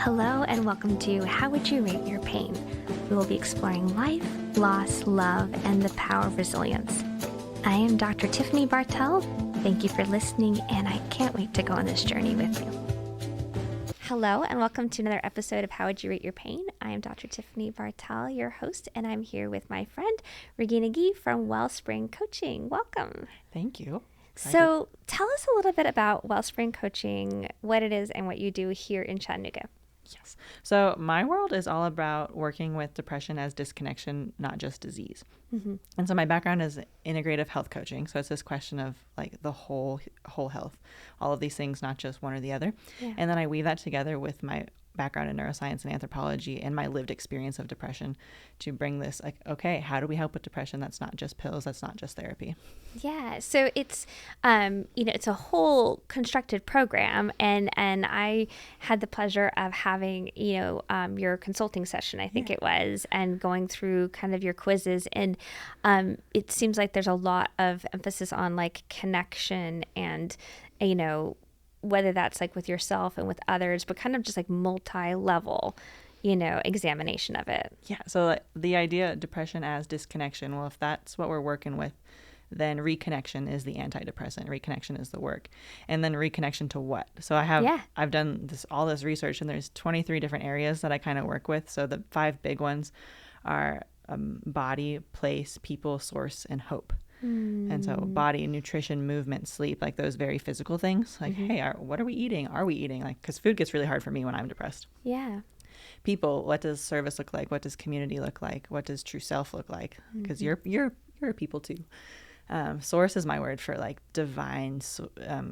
Hello and welcome to How Would You Rate Your Pain? We will be exploring life, loss, love, and the power of resilience. I am Dr. Tiffany Bartell. Thank you for listening, and I can't wait to go on this journey with you. Hello and welcome to another episode of How Would You Rate Your Pain? I am Dr. Tiffany Bartell, your host, and I'm here with my friend Regina from Wellspring Coaching. Welcome. Thank you. So tell us a little bit about Wellspring Coaching, what it is, and what you do here in Chattanooga. Yes. So my world is all about working with depression as disconnection, not just disease. Mm-hmm. And so my background is integrative health coaching. So it's this question of like the whole health, all of these things, not just one or the other. Yeah. And then I weave that together with my background in neuroscience and anthropology and my lived experience of depression to bring this like, okay, how do we help with depression? That's not just pills. That's not just therapy. Yeah. So it's, it's a whole constructed program. And I had the pleasure of having, your consulting session, I think it was, and going through kind of your quizzes. And it seems like there's a lot of emphasis on like connection and, whether that's like with yourself and with others, but kind of just like multi-level, examination of it. Yeah. So the idea of depression as disconnection, well, if that's what we're working with, then reconnection is the antidepressant. Reconnection is the work. And then reconnection to what? So I've done all this research, and there's 23 different areas that I kind of work with. So the 5 big ones are body, place, people, source, and hope. And so body, nutrition, movement, sleep, like those very physical things. Like, hey, what are we eating? Are we eating? Like, because food gets really hard for me when I'm depressed. Yeah. People, what does service look like? What does community look like? What does true self look like? Because you're a people too. Source is my word for like divine,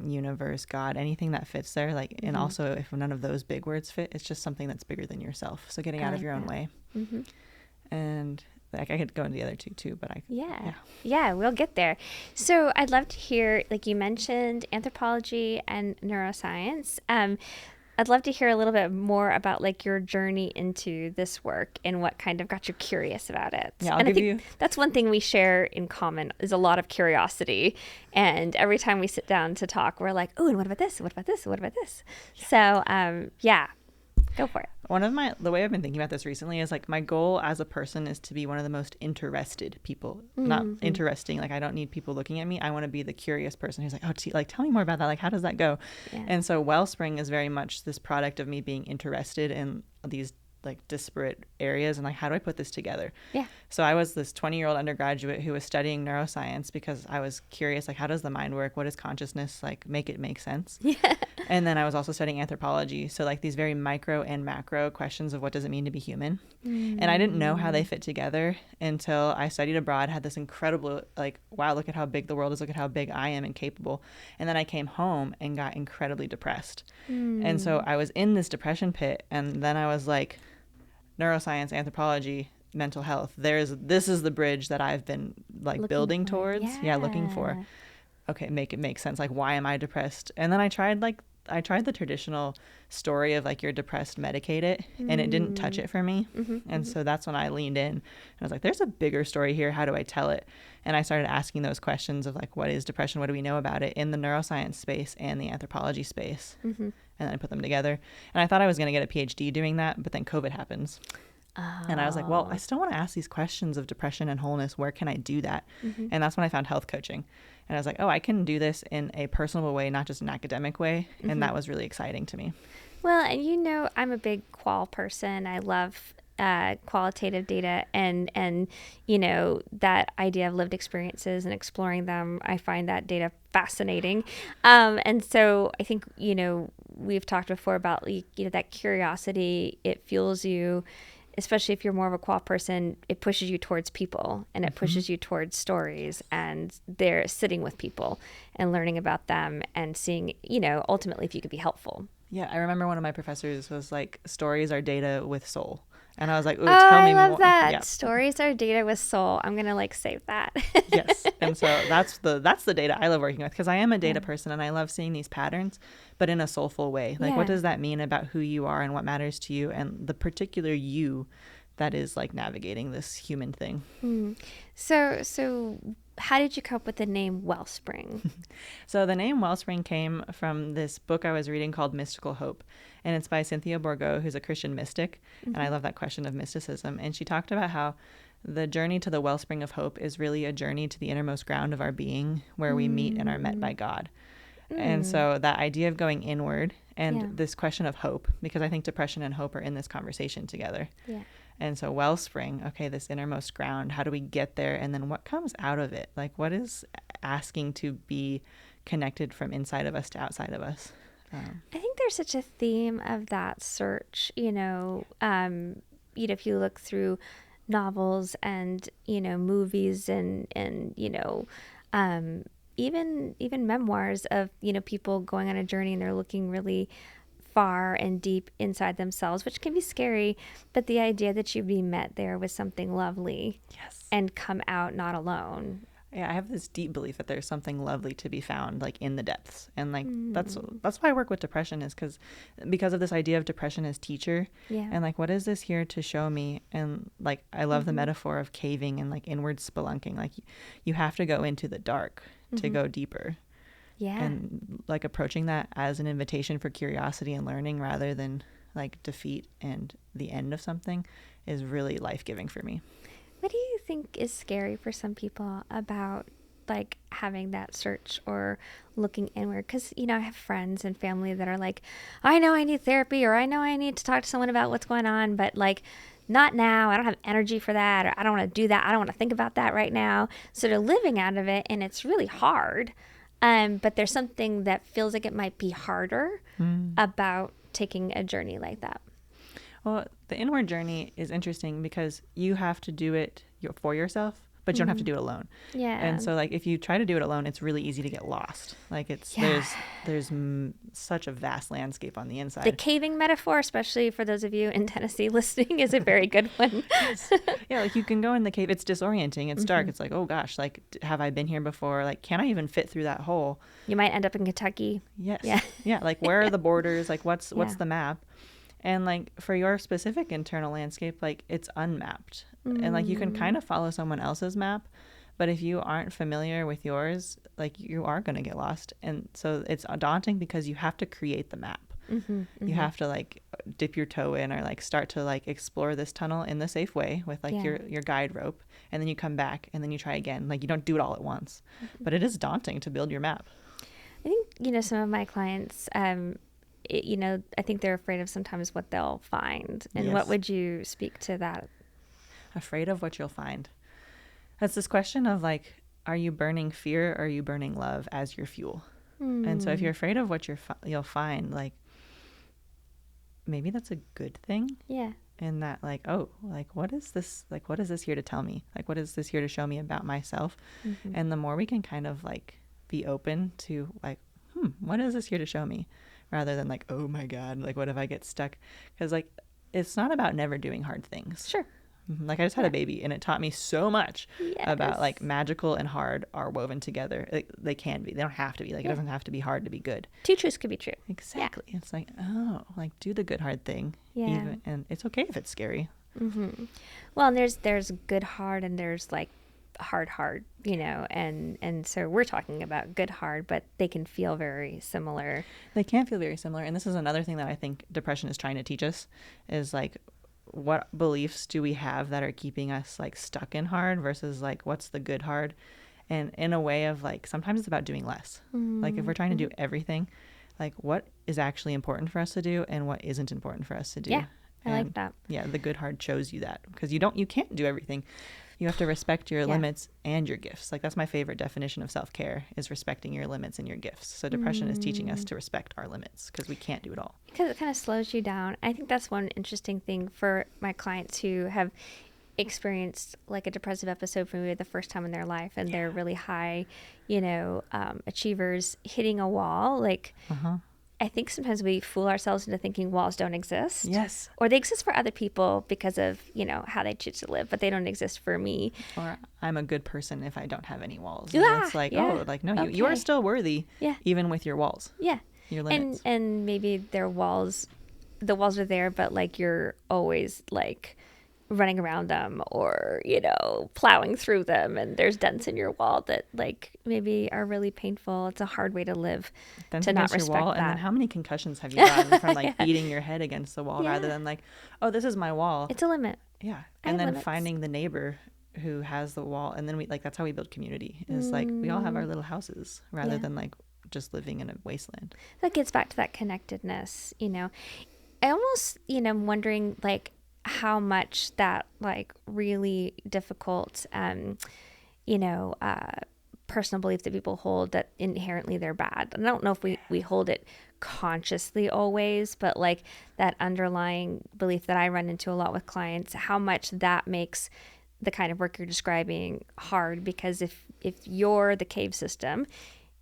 universe, God, anything that fits there. Like, and also if none of those big words fit, it's just something that's bigger than yourself. So getting out of your own way. And like I could go into the other two too, but yeah, we'll get there. So I'd love to hear, like you mentioned, anthropology and neuroscience. I'd love to hear a little bit more about like your journey into this work and what kind of got you curious about it. Yeah, I think that's one thing we share in common is a lot of curiosity. And every time we sit down to talk, we're like, oh, and what about this? What about this? What about this? Yeah. So, go for it. The way I've been thinking about this recently is like my goal as a person is to be one of the most interested people, not interesting. Like I don't need people looking at me. I want to be the curious person who's like, oh, tell me more about that. Like, how does that go? Yeah. And so Wellspring is very much this product of me being interested in these like disparate areas and like, how do I put this together? Yeah. So I was this 20-year-old undergraduate who was studying neuroscience because I was curious, like, how does the mind work? What is consciousness? Like, make it make sense. Yeah. And then I was also studying anthropology. So like these very micro and macro questions of what does it mean to be human? And I didn't know how they fit together until I studied abroad, had this incredible, like, wow, look at how big the world is. Look at how big I am and capable. And then I came home and got incredibly depressed. And so I was in this depression pit. And then I was like, neuroscience, anthropology, mental health. This is the bridge that I've been like building towards. Yeah, looking for. Okay, make it make sense. Like, why am I depressed? And then I tried the traditional story of like you're depressed, medicate it, and it didn't touch it for me. And so that's when I leaned in and I was like, there's a bigger story here. How do I tell it? And I started asking those questions of like, what is depression? What do we know about it in the neuroscience space and the anthropology space? And then I put them together. And I thought I was going to get a PhD doing that, but then COVID happens. And I was like, well, I still want to ask these questions of depression and wholeness. Where can I do that? And that's when I found health coaching. And I was like, oh, I can do this in a personal way, not just an academic way. And that was really exciting to me. Well, and I'm a big qual person. I love qualitative data and that idea of lived experiences and exploring them. I find that data fascinating. And so I think, we've talked before about, that curiosity. It fuels you, especially if you're more of a qual person, it pushes you towards people and it pushes you towards stories, and they're sitting with people and learning about them and seeing, ultimately if you could be helpful. Yeah. I remember one of my professors was like, stories are data with soul. And I was like, ooh, tell me more. I love that. Yeah. Stories are data with soul. I'm going to like save that. Yes. And so that's the data I love working with, because I am a data person and I love seeing these patterns, but in a soulful way. Like, what does that mean about who you are and what matters to you and the particular you that is like navigating this human thing? So how did you come up with the name Wellspring? So the name Wellspring came from this book I was reading called Mystical Hope. And it's by Cynthia Bourgeau, who's a Christian mystic. And I love that question of mysticism. And she talked about how the journey to the wellspring of hope is really a journey to the innermost ground of our being, where we meet and are met by God. And so that idea of going inward and this question of hope, because I think depression and hope are in this conversation together. Yeah. And so wellspring, okay, this innermost ground, how do we get there? And then what comes out of it? Like, what is asking to be connected from inside of us to outside of us? I think there's such a theme of that search, if you look through novels and, movies and even memoirs of, people going on a journey and they're looking really far and deep inside themselves, which can be scary, but the idea that you'd be met there with something lovely. Yes. And come out not alone. Yeah, I have this deep belief that there's something lovely to be found, like in the depths, and like that's why I work with depression, is because of this idea of depression as teacher. Yeah. And like, what is this here to show me? And like, I love the metaphor of caving and like inward spelunking. Like, you have to go into the dark to go deeper. Yeah. And like approaching that as an invitation for curiosity and learning rather than like defeat and the end of something is really life-giving for me. What do you think is scary for some people about like having that search or looking inward? Because, I have friends and family that are like, I know I need therapy, or I know I need to talk to someone about what's going on, but like, not now. I don't have energy for that, or I don't want to do that. I don't want to think about that right now. So they're living out of it, and it's really hard. But there's something that feels like it might be harder about taking a journey like that. Well, the inward journey is interesting because you have to do it for yourself, but you don't have to do it alone. Yeah. And so like, if you try to do it alone, it's really easy to get lost. Like there's such a vast landscape on the inside. The caving metaphor, especially for those of you in Tennessee listening, is a very good one. Yeah. Like, you can go in the cave. It's disorienting. It's dark. It's like, oh gosh, like, have I been here before? Like, can I even fit through that hole? You might end up in Kentucky. Yes. Yeah. Yeah. Like, where are the borders? Like, what's the map? And like, for your specific internal landscape, like, it's unmapped. And like, you can kind of follow someone else's map, but if you aren't familiar with yours, like, you are going to get lost. And so it's daunting because you have to create the map. You have to like dip your toe in, or like start to like explore this tunnel in the safe way with like your guide rope, and then you come back and then you try again. Like, you don't do it all at once, but it is daunting to build your map. I think, some of my clients, I think they're afraid of sometimes what they'll find. And what would you speak to that? Afraid of what you'll find. That's this question of like, are you burning fear or are you burning love as your fuel? And so if you're afraid of what you'll find, like, maybe that's a good thing. Yeah. And that like, oh, like, what is this here to tell me? Like, what is this here to show me about myself? And the more we can kind of like be open to like, what is this here to show me? Rather than like, oh my God, like, what if I get stuck? Because like, it's not about never doing hard things. Sure. Like, I just had a baby, and it taught me so much about like magical and hard are woven together. They can be. They don't have to be. Like, it doesn't have to be hard to be good. Two truths could be true. Exactly. Yeah. It's like, oh, like, do the good hard thing. Yeah. And it's okay if it's scary. Well, and there's good hard and there's like hard, and so we're talking about good hard, but they can feel very similar. They can feel very similar. And this is another thing that I think depression is trying to teach us, is like, what beliefs do we have that are keeping us like stuck in hard versus like, what's the good hard? And in a way of like, sometimes it's about doing less. Like, if we're trying to do everything, like, what is actually important for us to do and what isn't important for us to do? Yeah, I like that. Yeah, the good hard shows you that, because you can't do everything. You have to respect your limits and your gifts. Like, that's my favorite definition of self-care, is respecting your limits and your gifts. So depression is teaching us to respect our limits, because we can't do it all. Because it kind of slows you down. I think that's one interesting thing for my clients who have experienced like a depressive episode for maybe the first time in their life, and they're really high, achievers hitting a wall. Like, I think sometimes we fool ourselves into thinking walls don't exist. Yes. Or they exist for other people because of, how they choose to live, but they don't exist for me. Or I'm a good person if I don't have any walls. Yeah, it's like, yeah. oh, like, no, you are still worthy, even with your walls. Yeah. Your limits. And maybe the walls are there, but like, you're always like running around them or, plowing through them, and there's dents in your wall that like maybe are really painful. It's a hard way to live, Dents to not against your respect wall, that. and then how many concussions have you gotten from like Yeah. beating your head against the wall rather than like, oh, this is my wall. It's a limit. Yeah. I And have then limits. finding the neighbor who has the wall, and then we like that's how we build community. Is like we all have our little houses rather Yeah. than like just living in a wasteland. That gets back to that connectedness. I almost, am wondering like how much that like really difficult, personal belief that people hold that inherently they're bad. And I don't know if we hold it consciously always, but like that underlying belief that I run into a lot with clients, how much that makes the kind of work you're describing hard, because if you're the cave system,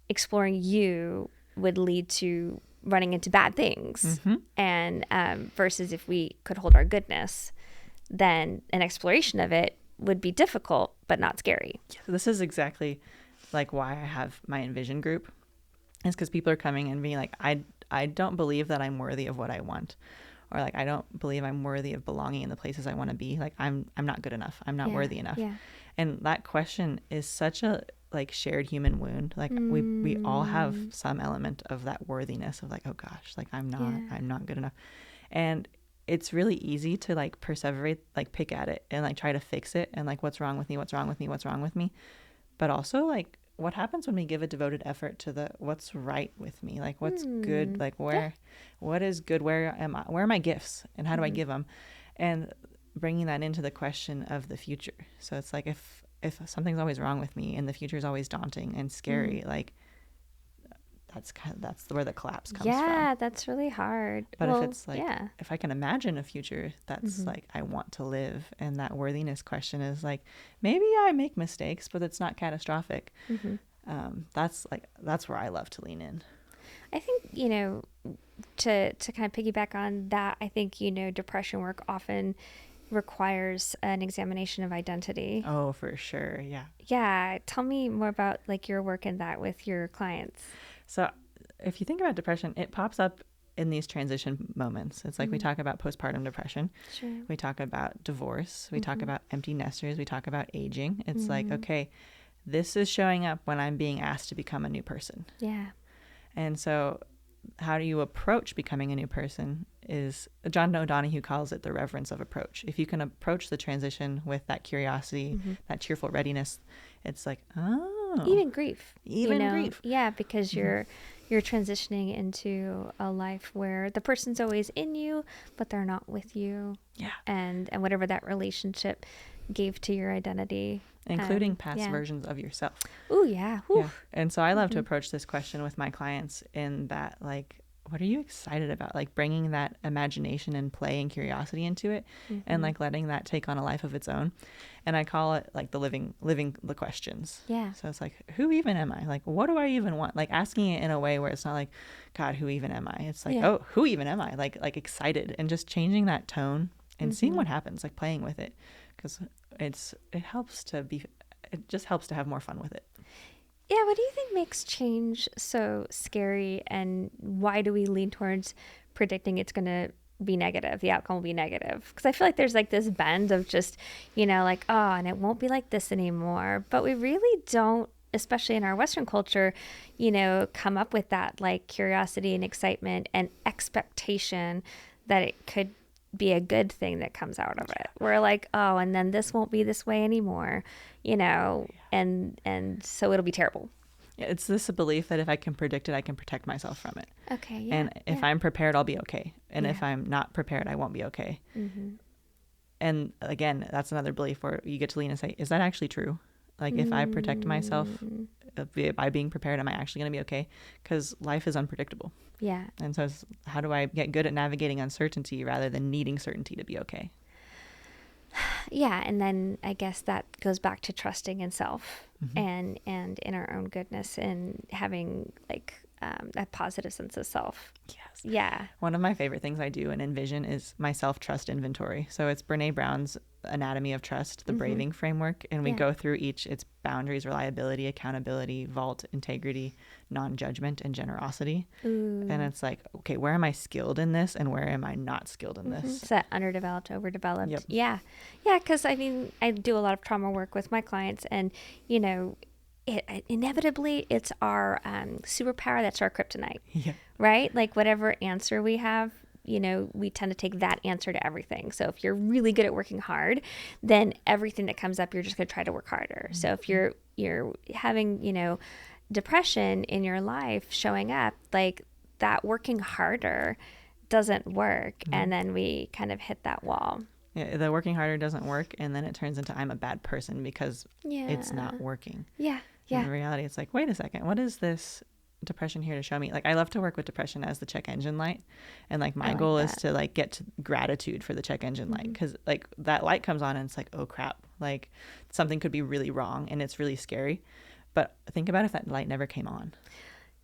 exploring you would lead to running into bad things. And versus if we could hold our goodness, then an exploration of it would be difficult but not scary. So this is exactly like why I have my Envision group. It's because people are coming and being like, I don't believe that I'm worthy of what I want, or like I don't believe I'm worthy of belonging in the places I want to be. Like I'm not good enough. I'm not worthy enough. Yeah. And that question is such a like shared human wound. Like we all have some element of that worthiness of like, oh gosh, like I'm not good enough. And it's really easy to like perseverate, like pick at it and like try to fix it and like what's wrong with me, what's wrong with me, what's wrong with me. But also like what happens when we give a devoted effort to the what's right with me, like what's good, like what is good, where are my gifts and how do I give them, and bringing that into the question of the future. So it's like if something's always wrong with me and the future is always daunting and scary, like that's where the collapse comes from. Yeah, that's really hard. But if it's like, if I can imagine a future that's like I want to live, and that worthiness question is like, maybe I make mistakes, but it's not catastrophic. That's where I love to lean in. I think, to kind of piggyback on that, I think, depression work often requires an examination of identity. Oh, for sure. Yeah. Yeah. Tell me more about like your work in that with your clients. So if you think about depression, it pops up in these transition moments. It's like we talk about postpartum depression. Sure. We talk about divorce. We talk about empty nesters. We talk about aging. It's like, okay, this is showing up when I'm being asked to become a new person. Yeah. And so how do you approach becoming a new person is, John O'Donohue calls it the reverence of approach. If you can approach the transition with that curiosity, that cheerful readiness, it's like, oh. Even grief. Grief. Yeah, because you're transitioning into a life where the person's always in you, but they're not with you. Yeah. And whatever that relationship gave to your identity. Including past versions of yourself. Oh, yeah. Yeah. And so I love to approach this question with my clients in that, like, what are you excited about? Like bringing that imagination and play and curiosity into it, and like letting that take on a life of its own. And I call it like the living the questions. Yeah. So it's like, who even am I? Like, what do I even want? Like asking it in a way where it's not like, God, who even am I? It's like, oh, who even am I? Like excited, and just changing that tone and seeing what happens, like playing with it. Because it just helps to have more fun with it. Yeah, what do you think makes change so scary, and why do we lean towards predicting it's going to be negative, the outcome will be negative? Because I feel like there's like this bend of just, like, oh, and it won't be like this anymore. But we really don't, especially in our Western culture, come up with that like curiosity and excitement and expectation that it could be a good thing that comes out of it. We're like, oh, and then this won't be this way anymore, and so it'll be terrible. Yeah, it's this belief that if I can predict it, I can protect myself from it. Okay. Yeah. And if I'm prepared, I'll be okay. And if I'm not prepared, I won't be okay. And again, that's another belief where you get to lean and say, is that actually true? Like if I protect myself by being prepared, am I actually going to be okay? Because life is unpredictable. Yeah. And so how do I get good at navigating uncertainty rather than needing certainty to be okay? Yeah. And then I guess that goes back to trusting in self and in our own goodness, and having like a positive sense of self. Yes. Yeah. One of my favorite things I do in Envision is my self-trust inventory. So it's Brene Brown's anatomy of trust, the braving framework, and we Yeah. go through each, its boundaries, reliability, accountability, vault, integrity, non-judgment, and generosity. Ooh. And it's like, okay, where am I skilled in this and where am I not skilled in It's this? that underdeveloped, overdeveloped. Yep. Yeah. Yeah. Because I mean, I do a lot of trauma work with my clients, and, you know, inevitably it's our superpower that's our kryptonite, Yeah. right? Like whatever answer we have, you know, we tend to take that answer to everything. So if you're really good at working hard, then everything that comes up, you're just going to try to work harder. So if you're having, you know, depression in your life showing up, like that working harder doesn't work. And then we kind of hit that wall. Yeah, the working harder doesn't work, and then it turns into I'm a bad person because it's not working. Yeah. In reality, it's like, wait a second, what is this depression here to show me? Like, I love to work with depression as the check engine light, and like my goal is to like get to gratitude for the check engine light, because like that light comes on and it's like, oh crap, like something could be really wrong and it's really scary. But think about if that light never came on.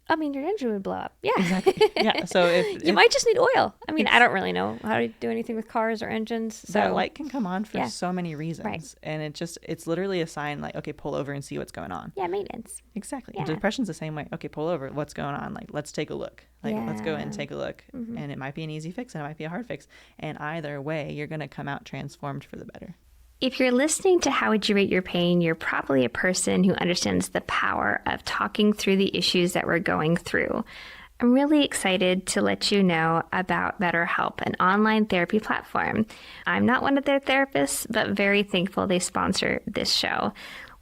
I mean, your engine would blow up. Yeah. Exactly. Yeah. So you might just need oil. I mean, I don't really know how to do anything with cars or engines. So that light can come on for so many reasons. Right. And it's literally a sign like, okay, pull over and see what's going on. Yeah, maintenance. Exactly. Yeah. Depression's the same way. Okay, pull over. What's going on? Like, let's take a look. Like, let's go and take a look. And it might be an easy fix and it might be a hard fix. And either way, you're going to come out transformed for the better. If you're listening to How Would You Rate Your Pain, you're probably a person who understands the power of talking through the issues that we're going through. I'm really excited to let you know about BetterHelp, an online therapy platform. I'm not one of their therapists, but very thankful they sponsor this show.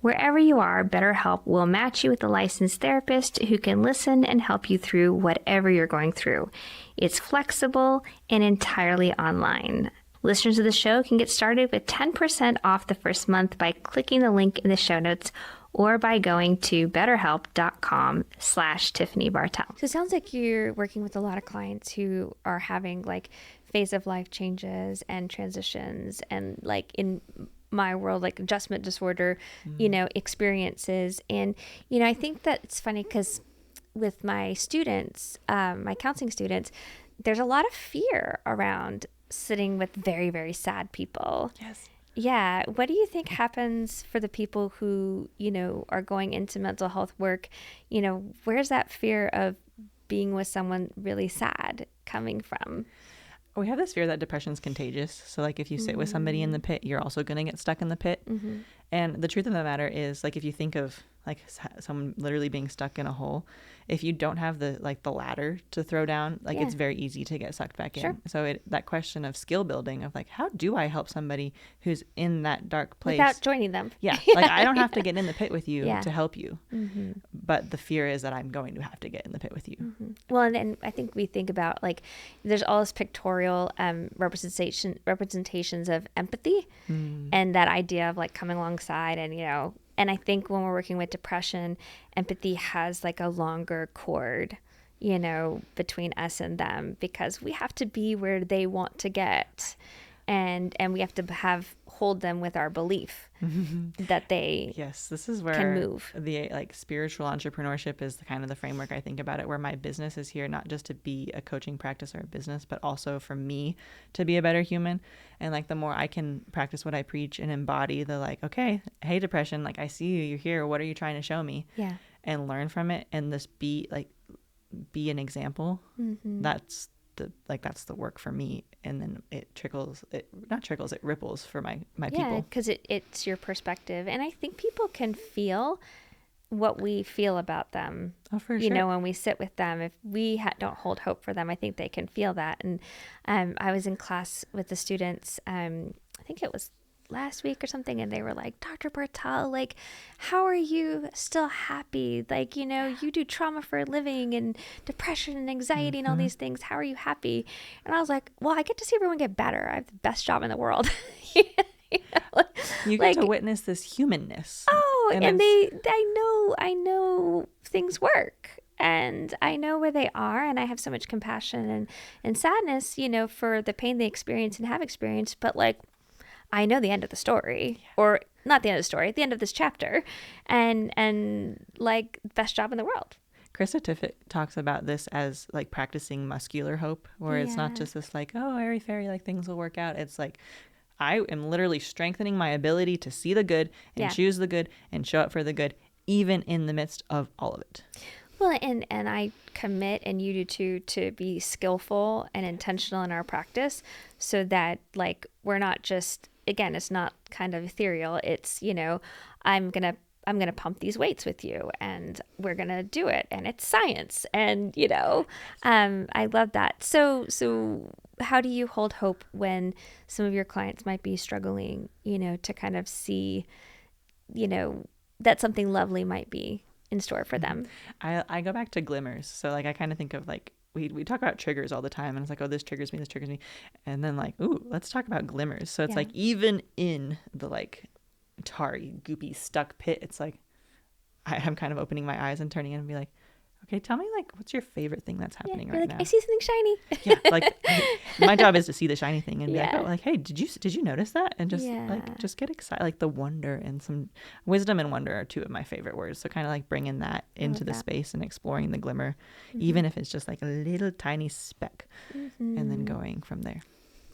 Wherever you are, BetterHelp will match you with a licensed therapist who can listen and help you through whatever you're going through. It's flexible and entirely online. Listeners of the show can get started with 10% off the first month by clicking the link in the show notes or by going to betterhelp.com/Tiffany Bartell. So it sounds like you're working with a lot of clients who are having like phase of life changes and transitions, and like in my world, like adjustment disorder, you know, experiences. And, you know, I think that it's funny because with my students, my counseling students, there's a lot of fear around sitting with very, very sad people. Yes. Yeah. What do you think happens for the people who, you know, are going into mental health work? You know, where's that fear of being with someone really sad coming from? We have this fear that depression's contagious. So like if you sit with somebody in the pit, you're also going to get stuck in the pit. And the truth of the matter is, like, if you think of like someone literally being stuck in a hole, if you don't have the ladder to throw down, like it's very easy to get sucked back in. So that question of skill building of like, how do I help somebody who's in that dark place without joining them? Yeah. Like I don't have to get in the pit with you to help you. But the fear is that I'm going to have to get in the pit with you. Well, and then I think we think about like there's all this pictorial representations of empathy and that idea of like coming alongside, and, you know, and I think when we're working with depression, empathy has like a longer cord, you know, between us and them, because we have to be where they want to get. And we have to hold them with our belief that they this is where can move. The like spiritual entrepreneurship is kind of the framework I think about it, where my business is here not just to be a coaching practice or a business, but also for me to be a better human. And like the more I can practice what I preach and embody the like, okay, hey depression, like I see you, you're here, what are you trying to show me? Yeah. And learn from it, and this be an example. That's the work for me. And then it ripples for my people. Yeah, because it's your perspective. And I think people can feel what we feel about them. Oh, for sure. You know, when we sit with them, if we don't hold hope for them, I think they can feel that. And I was in class with the students, I think it was last week or something, and they were like, Dr. Bartell, like, how are you still happy? Like, you know, you do trauma for a living and depression and anxiety and all these things. How are you happy? And I was like, well, I get to see everyone get better. I have the best job in the world. You get to witness this humanness. Oh, and I know things work. And I know where they are, and I have so much compassion and sadness, you know, for the pain they experience and have experienced. But like, I know the end of the story, or not the end of the story, the end of this chapter, and like best job in the world. Krista Tiffett talks about this as like practicing muscular hope, where it's not just this like, oh, airy fairy, like things will work out. It's like, I am literally strengthening my ability to see the good and Yeah. choose the good and show up for the good, even in the midst of all of it. Well, and I commit, and you do too, to be skillful and intentional in our practice, so that like we're not just, again, it's not kind of ethereal. It's, you know, I'm gonna pump these weights with you, and we're gonna do it, and it's science, and you know, I love that. So how do you hold hope when some of your clients might be struggling, you know, to kind of see, you know, that something lovely might be in store for them? I go back to glimmers. So like I kind of think of like we talk about triggers all the time, and it's like, oh, this triggers me, and then like, ooh, let's talk about glimmers. So it's like even in the like tarry goopy stuck pit, it's like I'm kind of opening my eyes and turning in and be like, okay, tell me like what's your favorite thing that's happening right like, now? I see something shiny. Yeah, like my job is to see the shiny thing and be Yeah. like, oh, like, hey, did you notice that? And just like just get excited. Like the wonder, and some wisdom and wonder are two of my favorite words. So kind of like bringing that into the space and exploring the glimmer, even if it's just like a little tiny speck, and then going from there.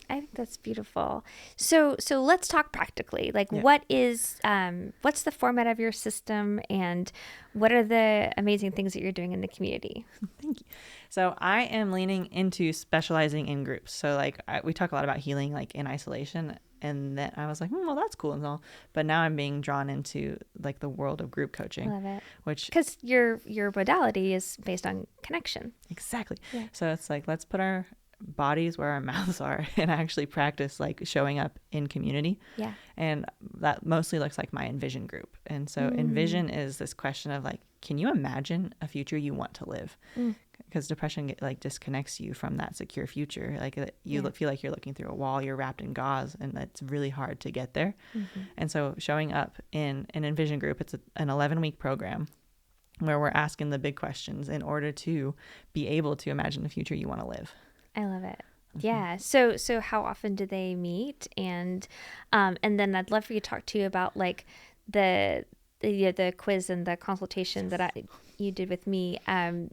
I think that's beautiful. So let's talk practically. Like, Yeah. what's the format of your system, and what are the amazing things that you're doing in the community? Thank you. So I am leaning into specializing in groups. So like we talk a lot about healing like in isolation, and then I was like, well, that's cool and all. But now I'm being drawn into like the world of group coaching. Love it. Which Because your modality is based on connection. exactly. Yeah. So it's like, let's put our bodies where our mouths are and actually practice like showing up in community. Yeah. And that mostly looks like my envision group. And so envision is this question of like, can you imagine a future you want to live? Because depression like disconnects you from that secure future. Like you feel like you're looking through a wall, you're wrapped in gauze, and it's really hard to get there. And so showing up in an envision group, it's an 11-week program where we're asking the big questions in order to be able to imagine the future you want to live. I love it. Yeah. So how often do they meet? And then I'd love for you to talk to you about like the quiz and the consultation that you did with me.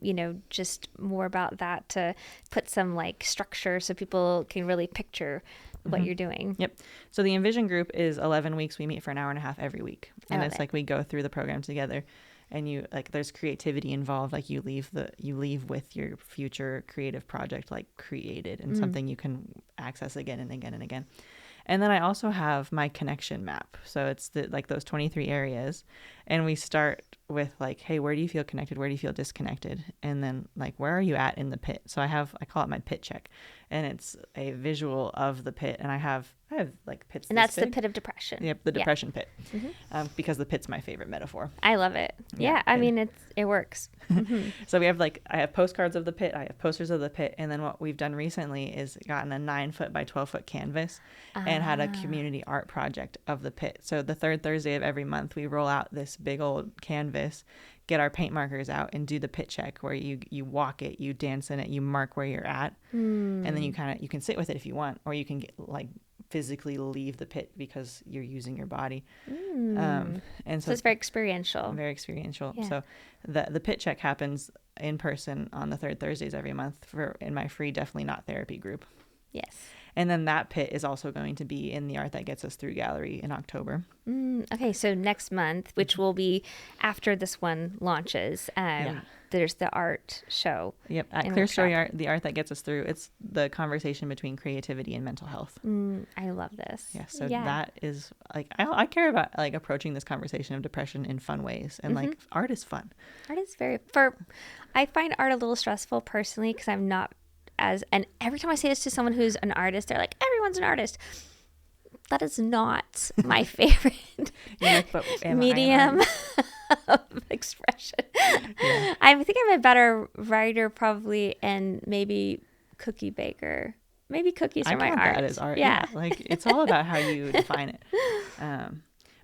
You know, just more about that to put some like structure so people can really picture what you're doing. Yep. So the Envision group is 11 weeks. We meet for an hour and a half every week. And it's it. like we go through the program together, and you like there's creativity involved. Like you leave with your future creative project like created and something you can access again and again and again. And then I also have my connection map. So it's like those 23 areas. And we start with like, hey, where do you feel connected? Where do you feel disconnected? And then like, where are you at in the pit? So I call it my pit check. And it's a visual of the pit. And I have like pits. And that's the pit of depression. Yep, the depression pit. Because the pit's my favorite metaphor. I love it. Yeah, I mean, it works. So we have I have postcards of the pit, I have posters of the pit, and then what we've done recently is gotten a 9-foot by 12-foot canvas and had a community art project of the pit. So the third Thursday of every month, we roll out this big old canvas, get our paint markers out, and do the pit check where you walk it, you dance in it, you mark where you're at, and then you can sit with it if you want, or you can get physically leave the pit because you're using your body. And so it's very experiential. Very experiential. Yeah. So the pit check happens in person on the third Thursdays every month in my free Definitely Not Therapy group. Yes. And then that pit is also going to be in the Art That Gets Us Through gallery in October. Okay, so next month, which will be after this one launches, there's the art show. Yep, at Clear Story Art, the art that gets us through. It's the conversation between creativity and mental health. I love this. Yeah, so that is like I care about like approaching this conversation of depression in fun ways, and like art is fun. Art is I find art a little stressful personally because I'm not and every time I say this to someone who's an artist, they're like, everyone's an artist. That is not my favorite medium of expression. Yeah. I think I'm a better writer probably, and maybe cookie baker. Maybe cookies are my art. That is art. Yeah. Like it's all about how you define it.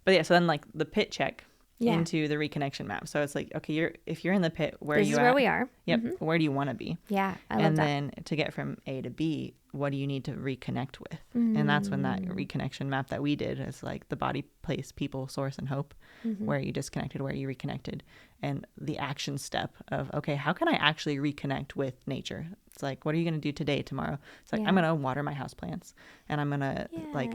But yeah, so then like the pit check into the reconnection map. So it's like, okay, if you're in the pit, where this are you is at? where we are. Yep. Where do you want to be? Yeah, I love and that. then to get from A to B, what do you need to reconnect with? And that's when that reconnection map that we did is like the body, place, people, source, and hope. Where you disconnected, where you reconnected, and the action step of, okay, how can I actually reconnect with nature? It's like, what are you going to do today, tomorrow? It's like, I'm going to water my houseplants, and I'm going to like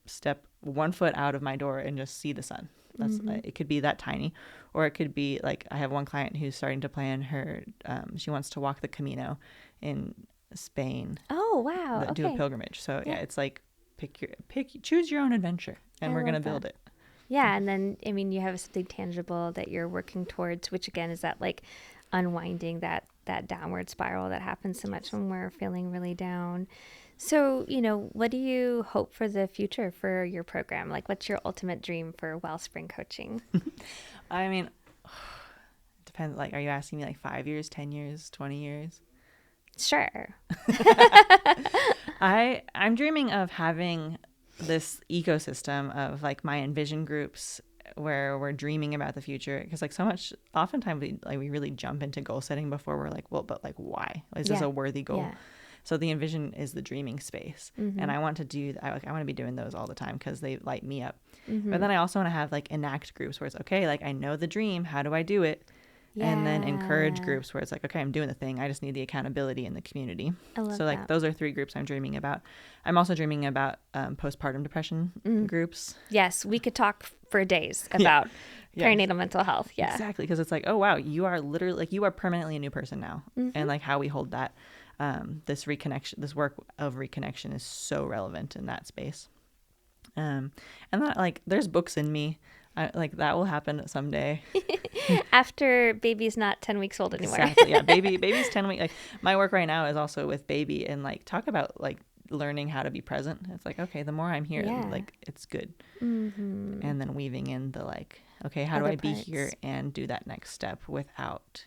step 1 foot out of my door and just see the sun. That's it could be that tiny, or it could be like, I have one client who's starting to plan her she wants to walk the Camino in Spain. Oh wow. Do a pilgrimage. So yeah, it's like choose your own adventure, and we're going to build it. Yeah, and then I mean, you have something tangible that you're working towards, which again is that like unwinding that downward spiral that happens so much when we're feeling really down. So, what do you hope for the future for your program? Like, what's your ultimate dream for Wellspring coaching? I mean, it depends. Like, are you asking me like 5 years, 10 years, 20 years? Sure. I'm dreaming of having this ecosystem of like my envision groups where we're dreaming about the future, because like so much oftentimes we really jump into goal setting before we're like, well, but like, why is this a worthy goal? So the envision is the dreaming space, and I want to I want to be doing those all the time because they light me up. But then I also want to have like enact groups where it's okay, like I know the dream, how do I do it? And then encourage groups where it's like, okay, I'm doing the thing, I just need the accountability in the community. So like those are 3 groups I'm dreaming about. I'm also dreaming about postpartum depression groups. Yes, we could talk for days about perinatal mental health. Yeah, exactly, because it's like, oh wow, you are literally like, you are permanently a new person now. And like how we hold that this reconnection, this work of reconnection is so relevant in that space. And that, like, there's books in me. Like that will happen someday. After baby's not 10 weeks old anymore. Exactly. Yeah. Baby's 10 weeks. Like my work right now is also with baby, and like talk about like learning how to be present. It's like, okay, the more I'm here, like it's good. And then weaving in the like, okay, how do I be here and do that next step without.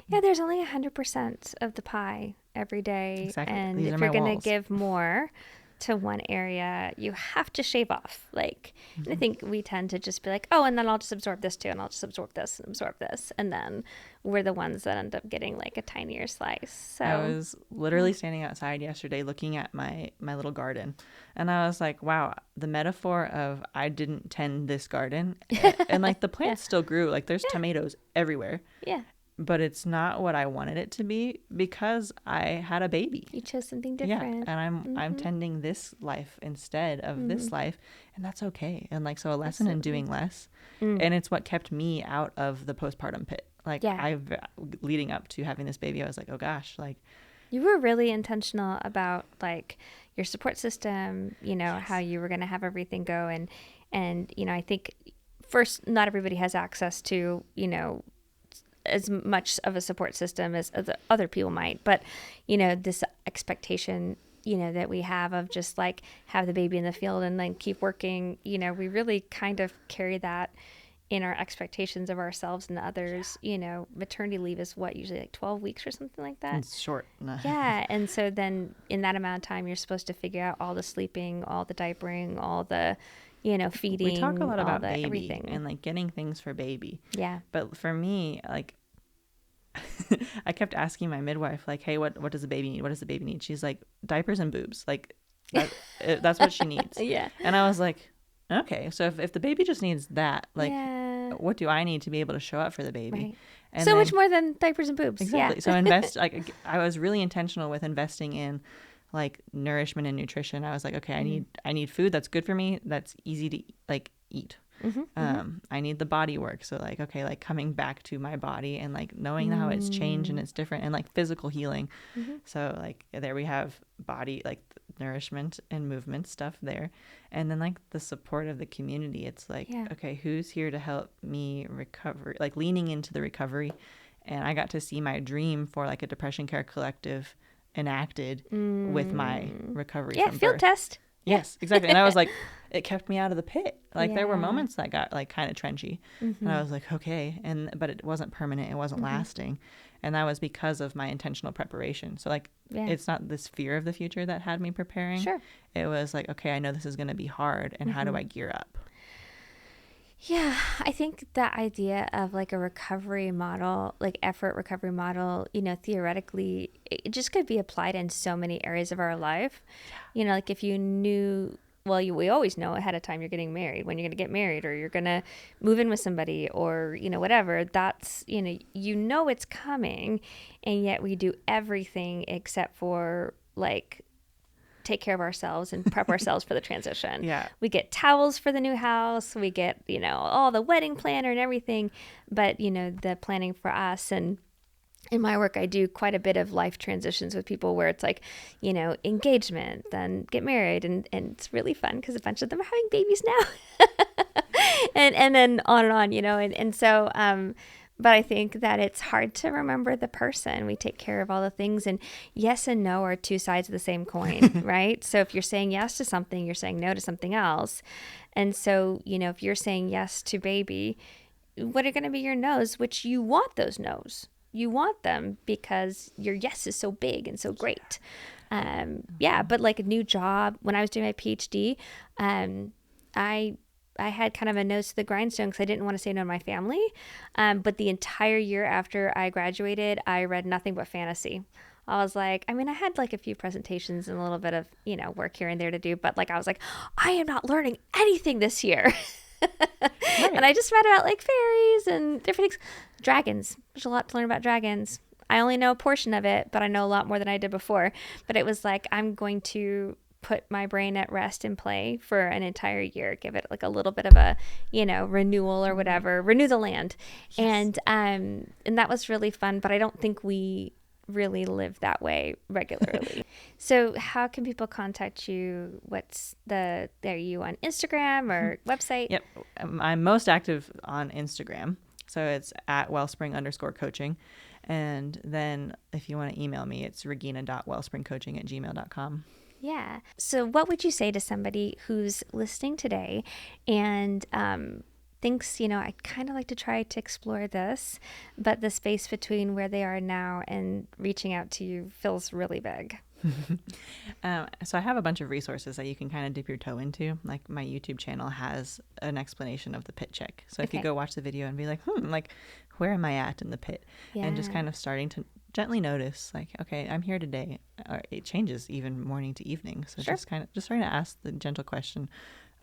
Yeah, there's only 100% of the pie every day. Exactly. And These if are you're my going walls. to give more to one area, you have to shave off. Like, and I think we tend to just be like, oh, and then I'll just absorb this too, and I'll just absorb this and absorb this. And then we're the ones that end up getting like a tinier slice. So I was literally standing outside yesterday looking at my little garden, and I was like, wow, the metaphor of I didn't tend this garden and like the plants still grew. Like there's tomatoes everywhere. Yeah. But it's not what I wanted it to be because I had a baby. You chose something different. Yeah, and I'm tending this life instead of this life, and that's okay. And like, so a lesson in doing less, and it's what kept me out of the postpartum pit. Like leading up to having this baby, I was like, oh gosh, like you were really intentional about like your support system, how you were going to have everything go. And, I think first, not everybody has access to, as much of a support system as other people might, but this expectation that we have of just like have the baby in the field and then keep working, we really kind of carry that in our expectations of ourselves and others. Maternity leave is what, usually like 12 weeks or something like that. It's short. Yeah. And so then in that amount of time, you're supposed to figure out all the sleeping, all the diapering, all the feeding. We talk a lot about baby everything. and like getting things for baby. Yeah. But for me, like I kept asking my midwife, like, hey, what does the baby need? What does the baby need? She's like, diapers and boobs. Like that's what she needs. Yeah. And I was like, okay, so if the baby just needs that, like what do I need to be able to show up for the baby? Right. And so much more than diapers and boobs. Exactly. Yeah. So I was really intentional with investing in like nourishment and nutrition. I was like, okay, I need food that's good for me, that's easy to like eat. I need the body work. So like, okay, like coming back to my body and like knowing how it's changed and it's different, and like physical healing. So like there we have body, like nourishment and movement stuff there. And then like the support of the community. It's like, okay, who's here to help me recover, like leaning into the recovery. And I got to see my dream for like a depression care collective enacted with my recovery from field birth. test. Yes, exactly. And I was like, it kept me out of the pit. Like there were moments that got like kind of trenchy, and I was like, okay. But it wasn't permanent. It wasn't lasting. And that was because of my intentional preparation. So like, it's not this fear of the future that had me preparing. Sure. It was like, okay, I know this is going to be hard, and how do I gear up? Yeah, I think that idea of like a recovery model, like effort recovery model, theoretically, it just could be applied in so many areas of our life. Like if you knew, well, we always know ahead of time you're getting married, when you're going to get married, or you're going to move in with somebody, or, whatever. That's, it's coming. And yet we do everything except for like take care of ourselves and prep ourselves for the transition. Yeah. We get towels for the new house. We get, all the wedding planner and everything. But, the planning for us, and in my work, I do quite a bit of life transitions with people where it's like, engagement, then get married. And it's really fun because a bunch of them are having babies now. and then on and on, and so, but I think that it's hard to remember the person. We take care of all the things, and yes and no are two sides of the same coin, right? So if you're saying yes to something, you're saying no to something else. And so, if you're saying yes to baby, what are going to be your no's, which you want those no's. You want them because your yes is so big and so great. But like a new job, when I was doing my PhD, I had kind of a nose to the grindstone because I didn't want to say no to my family. But the entire year after I graduated, I read nothing but fantasy. I was like, I had like a few presentations and a little bit of, work here and there to do. But like, I was like, I am not learning anything this year. Right. And I just read about like fairies and different things. Dragons. There's a lot to learn about dragons. I only know a portion of it, but I know a lot more than I did before. But it was like, I'm going to put my brain at rest and play for an entire year, give it like a little bit of a, renewal or whatever, renew the land. Yes. And that was really fun, but I don't think we really live that way regularly. So how can people contact you? Are you on Instagram or website? Yep. I'm most active on Instagram. So it's at Wellspring_coaching. And then if you want to email me, it's regina.wellspringcoaching@gmail.com. Yeah. So what would you say to somebody who's listening today and thinks, I'd kind of like to try to explore this, but the space between where they are now and reaching out to you feels really big? So I have a bunch of resources that you can kind of dip your toe into. Like my YouTube channel has an explanation of the pit check. So if you go watch the video and be like, like, where am I at in the pit? Yeah. And just kind of starting to gently notice, like, okay, I'm here today. It changes even morning to evening. So just trying to ask the gentle question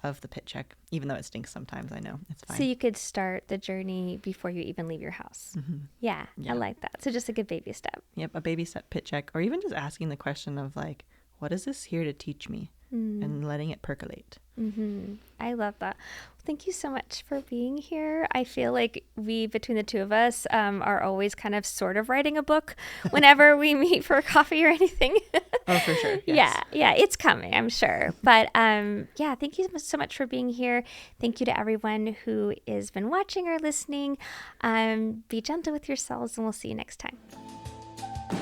of the pit check, even though it stinks sometimes. I know it's fine. So you could start the journey before you even leave your house. Mm-hmm. Yeah, I like that. So just a good baby step. Yep, a baby step pit check, or even just asking the question of like, what is this here to teach me? And letting it percolate. Mm-hmm. I love that. Thank you so much for being here. I feel like we, between the two of us, are always kind of sort of writing a book whenever we meet for coffee or anything. Oh, for sure. Yes. Yeah, it's coming, I'm sure. But thank you so much for being here. Thank you to everyone who has been watching or listening. Be gentle with yourselves, and we'll see you next time.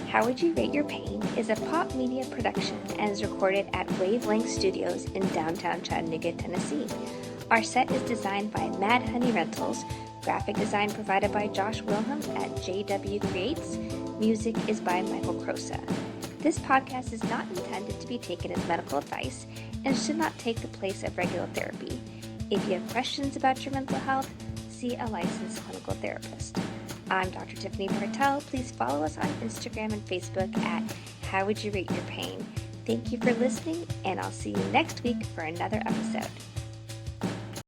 How Would You Rate Your Pain is a pop media production and is recorded at Wavelength Studios in downtown Chattanooga, Tennessee. Our set is designed by Mad Honey Rentals, graphic design provided by Josh Wilhelm at JW Creates, music is by Michael Crosa. This podcast is not intended to be taken as medical advice and should not take the place of regular therapy. If you have questions about your mental health, see a licensed clinical therapist. I'm Dr. Tiffany Bartell. Please follow us on Instagram and Facebook at How Would You Rate Your Pain. Thank you for listening, and I'll see you next week for another episode.